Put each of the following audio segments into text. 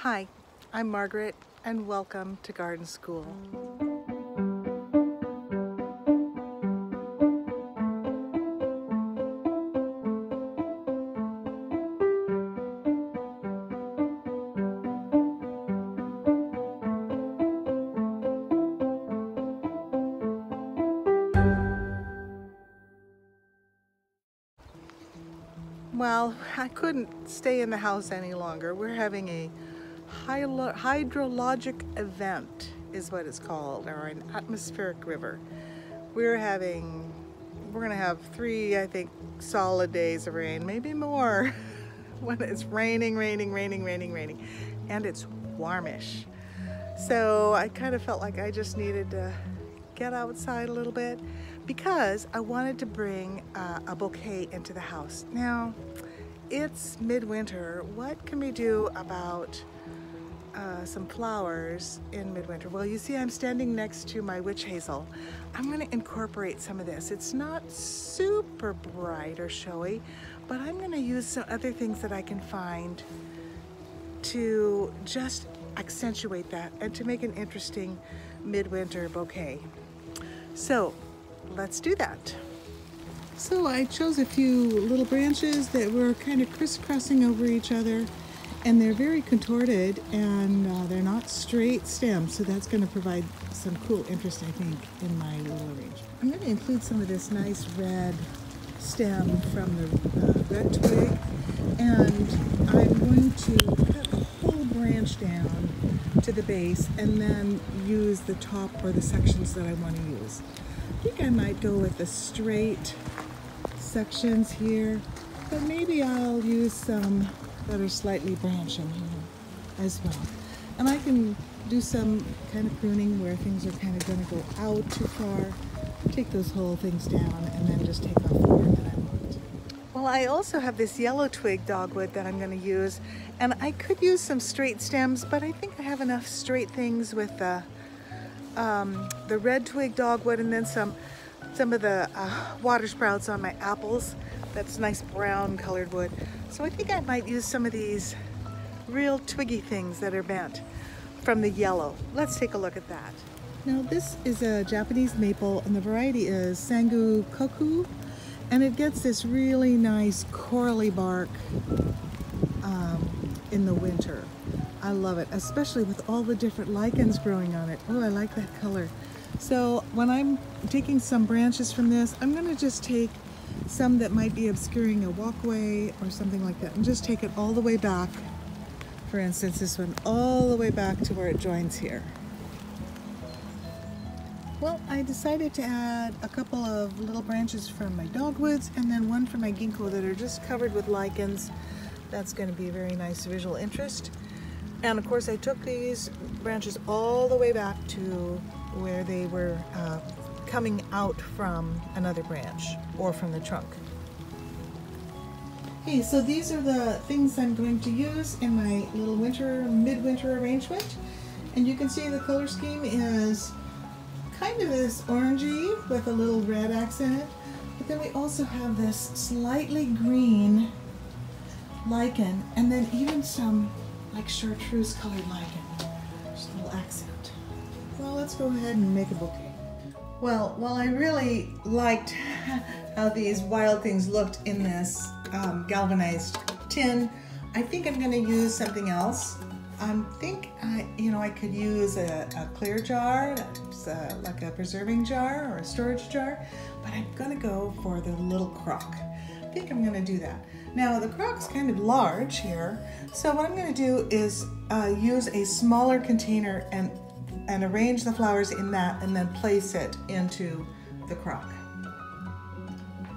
Hi, I'm Margaret, and welcome to Garden School. Well, I couldn't stay in the house any longer. We're having a hydrologic event, is what it's called, or an atmospheric river. We're gonna have 3, I think, solid days of rain, maybe more, when it's raining, and it's warmish. So I kind of felt like I just needed to get outside a little bit because I wanted to bring a bouquet into the house. Now, it's midwinter. What can we do about some flowers in midwinter? Well, you see I'm standing next to my witch hazel. I'm going to incorporate some of this. It's not super bright or showy, but I'm going to use some other things that I can find to just accentuate that and to make an interesting midwinter bouquet. So let's do that. So I chose a few little branches that were kind of crisscrossing over each other, and they're very contorted, and they're not straight stems, so that's going to provide some cool interest, I think, in my little arrangement. I'm going to include some of this nice red stem from the red twig, and I'm going to cut a whole branch down to the base and then use the top or the sections that I want to use. I think I might go with the straight sections here, but maybe I'll use some that are slightly branching here as well. And I can do some kind of pruning where things are kind of going to go out too far, take those whole things down, and then just take off the part that I want. Well, I also have this yellow twig dogwood that I'm going to use, and I could use some straight stems, but I think I have enough straight things with the red twig dogwood and then some of the water sprouts on my apples. That's nice brown colored wood. So I think I might use some of these real twiggy things that are bent from the yellow. Let's take a look at that. Now this is a Japanese maple, and the variety is Sangu Koku, and it gets this really nice corally bark in the winter. I love it, especially with all the different lichens growing on it. Oh, I like that color. So when I'm taking some branches from this, I'm going to just take some that might be obscuring a walkway or something like that, and just take it all the way back. For instance, this one all the way back to where it joins here. Well, I decided to add a couple of little branches from my dogwoods and then one from my ginkgo that are just covered with lichens. That's going to be a very nice visual interest. And of course I took these branches all the way back to where they were coming out from another branch or from the trunk. Okay, so these are the things I'm going to use in my little midwinter arrangement. And you can see the color scheme is kind of this orangey with a little red accent. But then we also have this slightly green lichen, and then even some like chartreuse colored lichen. Just a little accent. Well, let's go ahead and make a bouquet. Well, while I really liked how these wild things looked in this galvanized tin, I think I'm going to use something else. I think I could use a clear jar, like a preserving jar or a storage jar, but I'm going to go for the little crock. I think I'm going to do that. Now the crock's kind of large here, so what I'm going to do is use a smaller container and arrange the flowers in that, and then place it into the crock.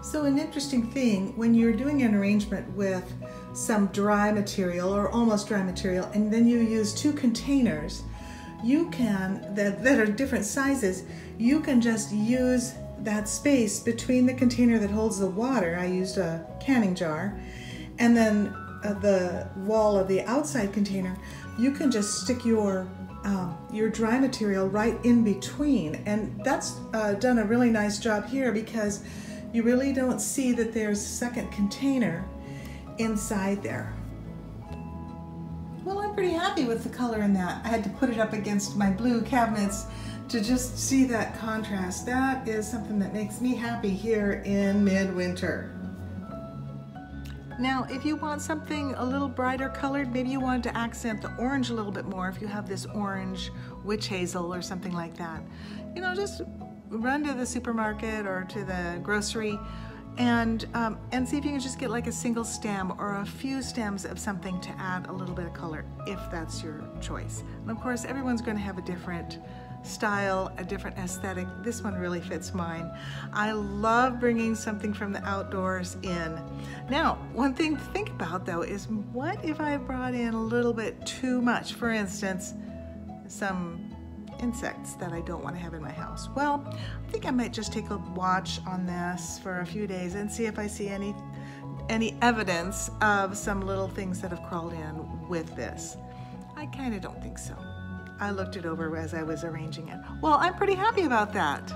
So an interesting thing, when you're doing an arrangement with some dry material or almost dry material, and then you use 2 containers, you can, that are different sizes, you can just use that space between the container that holds the water. I used a canning jar, and then the wall of the outside container, you can just stick your dry material right in between. And that's done a really nice job here because you really don't see that there's a second container inside there. Well, I'm pretty happy with the color in that. I had to put it up against my blue cabinets to just see that contrast. That is something that makes me happy here in midwinter. Now, if you want something a little brighter colored, maybe you wanted to accent the orange a little bit more, if you have this orange witch hazel or something like that, you know, just run to the supermarket or to the grocery and see if you can just get like a single stem or a few stems of something to add a little bit of color, if that's your choice. And of course, everyone's going to have a different style, a different aesthetic. This one really fits mine. I love bringing something from the outdoors in. Now, one thing to think about though is, what if I brought in a little bit too much? For instance, some insects that I don't want to have in my house. Well, I think I might just take a watch on this for a few days and see if I see any evidence of some little things that have crawled in with this. I kind of don't think so. I looked it over as I was arranging it. Well, I'm pretty happy about that.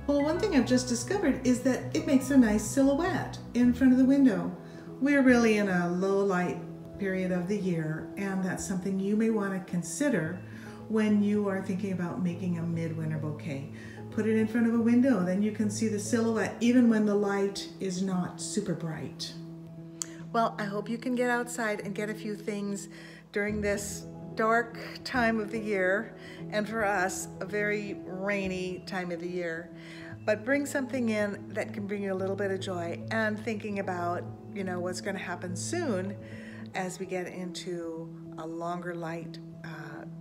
Well, one thing I've just discovered is that it makes a nice silhouette in front of the window. We're really in a low light period of the year, and that's something you may want to consider when you are thinking about making a midwinter bouquet. Put it in front of a window, then you can see the silhouette even when the light is not super bright. Well, I hope you can get outside and get a few things during this dark time of the year, and for us, a very rainy time of the year. But bring something in that can bring you a little bit of joy, and thinking about, you know, what's going to happen soon as we get into a longer light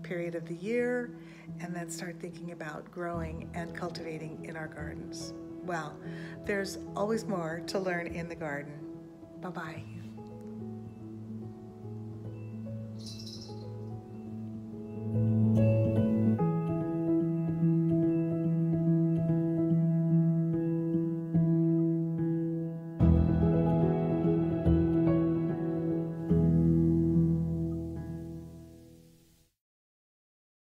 period of the year, and then start thinking about growing and cultivating in our gardens. Well, there's always more to learn in the garden. Bye-bye.